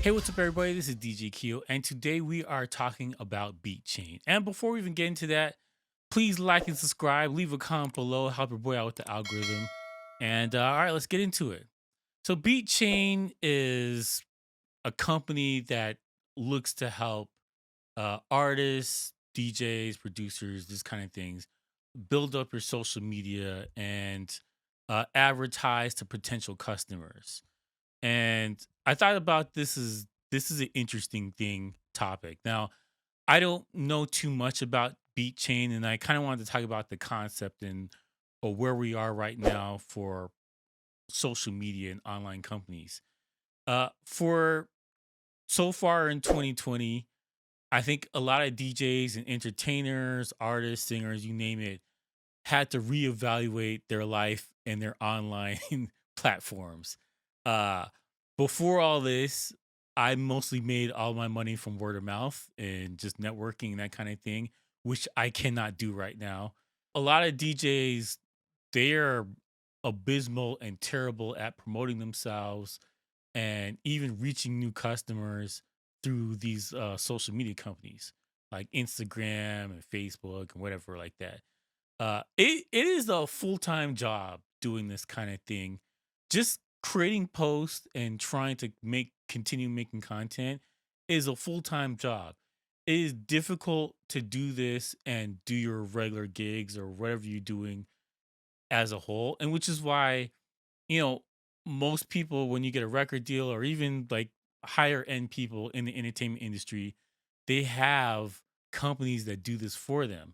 Hey, what's up, everybody? This is DJ Keo, and today we are talking about Beatchain. And before we even get into that, please like and subscribe, leave a comment below, help your boy out with the algorithm. And all right, let's get into it. So, Beatchain is a company that looks to help artists, DJs, producers, this kind of things, build up your social media and advertise to potential customers. And I thought about this is an interesting thing topic. Now, I don't know too much about beat chain, and I kind of wanted to talk about the concept and or where we are right now for social media and online companies. For so far in 2020, I think a lot of DJs and entertainers, artists, singers, you name it, had to reevaluate their life and their online platforms. Uh, Before all this, I mostly made all my money from word of mouth and just networking and that kind of thing, which I cannot do right now. A lot of DJs, they are abysmal and terrible at promoting themselves and even reaching new customers through these social media companies like Instagram and Facebook and whatever like that. It is a full-time job doing this kind of thing. Just creating posts and trying to continue making content is a full-time job. It is difficult to do this and do your regular gigs or whatever you're doing as a whole. And which is why, you know, most people when you get a record deal or even like higher end people in the entertainment industry, they have companies that do this for them.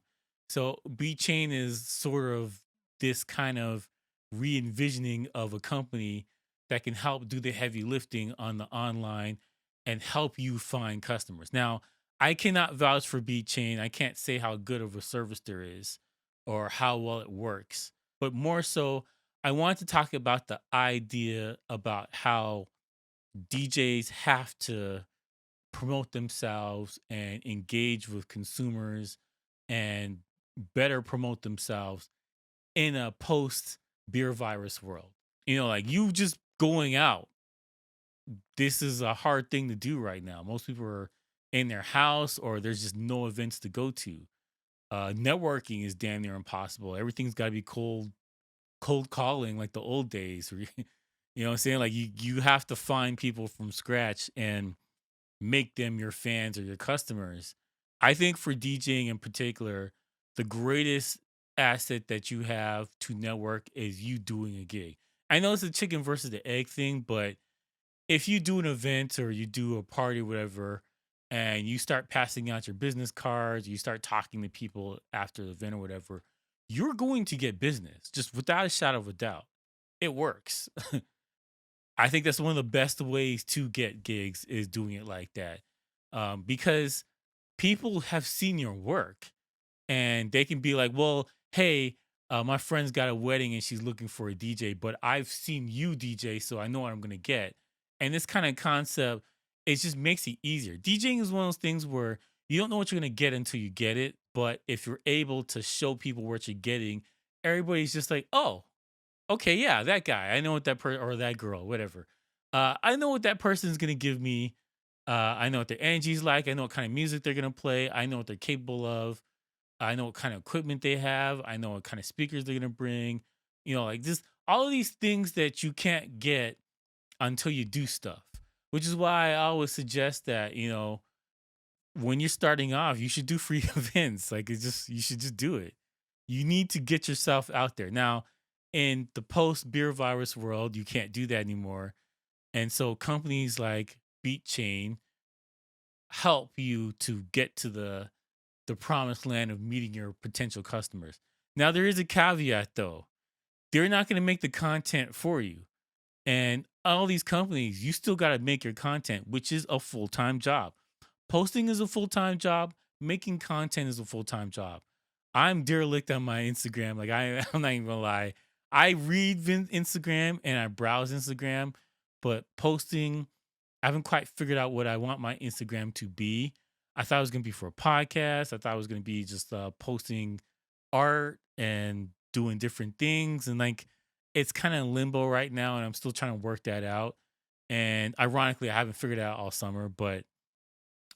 So B Chain is sort of this kind of re-envisioning of a company that can help do the heavy lifting on the online and help you find customers. Now, I cannot vouch for B Chain. I can't say how good of a service there is or how well it works, but more so, I want to talk about the idea about how DJs have to promote themselves and engage with consumers and better promote themselves in a post beer virus world. Like you just going out, this is a hard thing to do right now. Most people are in their house or there's just no events to go to. Networking is damn near impossible. Everything's got to be cold calling like the old days. Where you know what I'm saying? Like you have to find people from scratch and make them your fans or your customers. I think for DJing in particular, the greatest asset that you have to network is you doing a gig. I know it's a chicken versus the egg thing, but if you do an event or you do a party, whatever, and you start passing out your business cards, you start talking to people after the event or whatever, you're going to get business just without a shadow of a doubt. It works. I think that's one of the best ways to get gigs is doing it like that. Because people have seen your work and they can be like, well, hey, my friend's got a wedding and she's looking for a DJ, but I've seen you DJ, so I know what I'm gonna get. And this kind of concept, it just makes it easier. DJing is one of those things where you don't know what you're gonna get until you get it. But if you're able to show people what you're getting, everybody's just like, oh, okay, yeah, that guy. I know what that person or that girl, whatever. I know what that person's gonna give me. I know what their energy's like. I know what kind of music they're gonna play. I know what they're capable of. I know what kind of equipment they have. I know what kind of speakers they're gonna bring. Like this, all of these things that you can't get until you do stuff. Which is why I always suggest that when you're starting off, you should do free events. Like it's just you should just do it. You need to get yourself out there. Now, in the post beer virus world, you can't do that anymore. And so companies like Beatchain help you to get to the promised land of meeting your potential customers. Now there is a caveat though. They're not going to make the content for you. And all these companies, you still got to make your content, which is a full-time job. Posting is a full-time job, making content is a full-time job. I'm derelict on my Instagram. Like I'm not even gonna lie. I read Instagram and I browse Instagram, but posting, I haven't quite figured out what I want my Instagram to be. I thought it was gonna be for a podcast. I thought it was gonna be just posting art and doing different things. And like it's kind of limbo right now, and I'm still trying to work that out. And ironically, I haven't figured it out all summer, but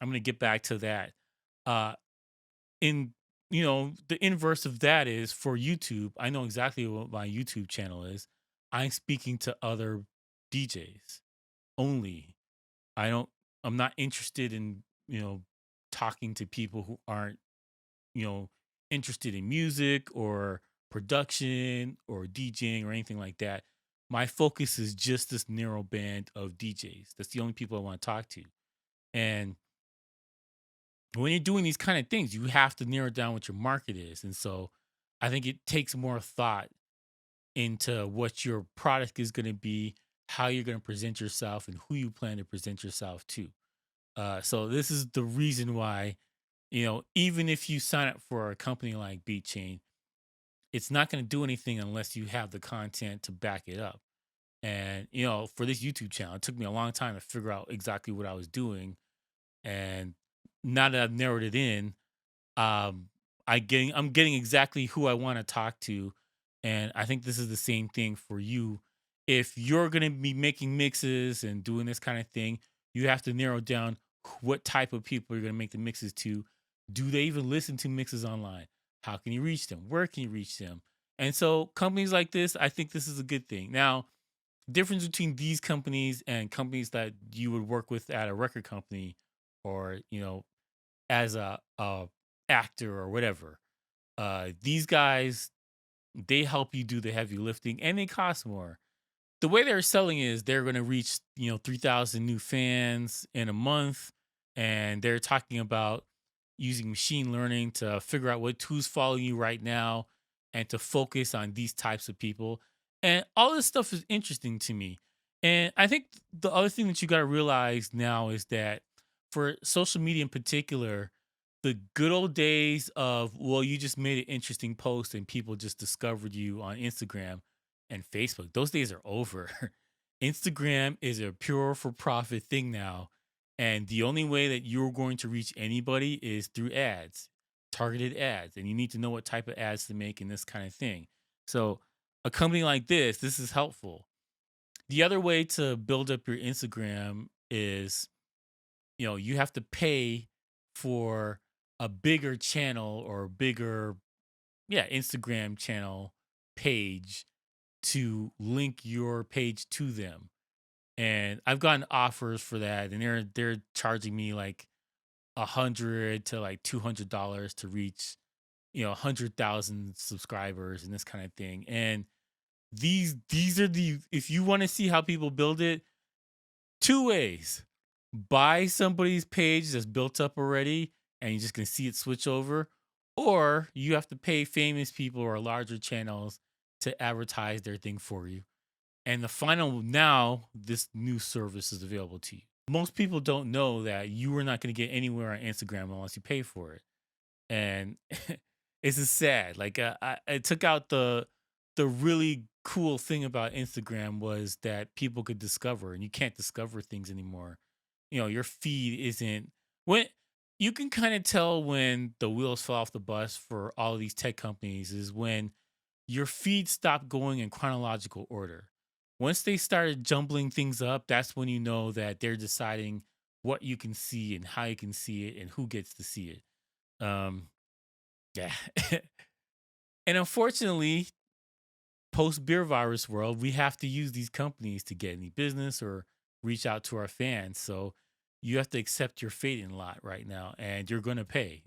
I'm gonna get back to that. Uh, in the inverse of that is for YouTube. I know exactly what my YouTube channel is. I'm speaking to other DJs only. I don't. I'm not interested in talking to people who aren't you know interested in music or production or DJing or anything like that. My focus is just this narrow band of DJs. That's the only people I want to talk to. And when you're doing these kind of things, you have to narrow down what your market is. And so I think it takes more thought into what your product is going to be, how you're going to present yourself, and who you plan to present yourself to. So this is the reason why, even if you sign up for a company like Beatchain, it's not going to do anything unless you have the content to back it up. And, for this YouTube channel, it took me a long time to figure out exactly what I was doing. And now that I've narrowed it in, um, I'm getting exactly who I want to talk to, and I think this is the same thing for you. If you're going to be making mixes and doing this kind of thing, you have to narrow down what type of people you're going to make the mixes to. Do they even listen to mixes online? How can you reach them? Where can you reach them? And so companies like this, I think this is a good thing. Now, difference between these companies and companies that you would work with at a record company or, as a actor or whatever. These guys, they help you do the heavy lifting and they cost more. The way they're selling is they're going to reach, 3,000 new fans in a month. And they're talking about using machine learning to figure out what tools follow you right now and to focus on these types of people. And all this stuff is interesting to me. And I think the other thing that you got to realize now is that for social media in particular, the good old days of, well, you just made an interesting post and people just discovered you on Instagram and Facebook, those days are over. Instagram is a pure for profit thing now. And the only way that you're going to reach anybody is through ads, targeted ads. And you need to know what type of ads to make and this kind of thing. So, a company like this is helpful. The other way to build up your Instagram is, you have to pay for a bigger channel or bigger, yeah, Instagram channel page to link your page to them. And I've gotten offers for that, and they're charging me like 100 to like $200 to reach 100,000 subscribers and this kind of thing. And these are the if you want to see how people build it, two ways: buy somebody's page that's built up already, and you're just gonna see it switch over, or you have to pay famous people or larger channels to advertise their thing for you. And the final now, this new service is available to you. Most people don't know that you are not going to get anywhere on Instagram unless you pay for it. And it's just sad. Like I took out the really cool thing about Instagram was that people could discover, and you can't discover things anymore. Your feed isn't when you can kind of tell when the wheels fall off the bus for all of these tech companies is when your feed stopped going in chronological order. Once they started jumbling things up, that's when you know that they're deciding what you can see and how you can see it and who gets to see it. Yeah. And unfortunately, post beer virus world, we have to use these companies to get any business or reach out to our fans. So you have to accept your fate in lot right now, and you're going to pay.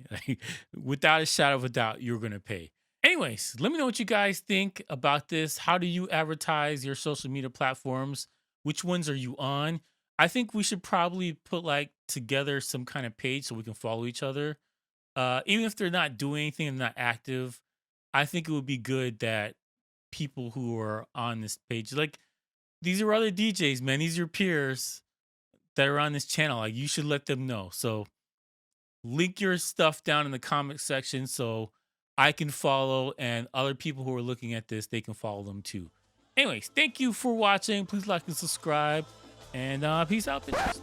Without a shadow of a doubt, you're going to pay. Anyways, let me know what you guys think about this. How do you advertise your social media platforms? Which ones are you on? I think we should probably put like together some kind of page so we can follow each other. Even if they're not doing anything and not active, I think it would be good that people who are on this page, like these are other DJs, man. These are your peers that are on this channel. Like you should let them know. So link your stuff down in the comment section so I can follow and other people who are looking at this, they can follow them too. Anyways, thank you for watching. Please like and subscribe and peace out, bitches.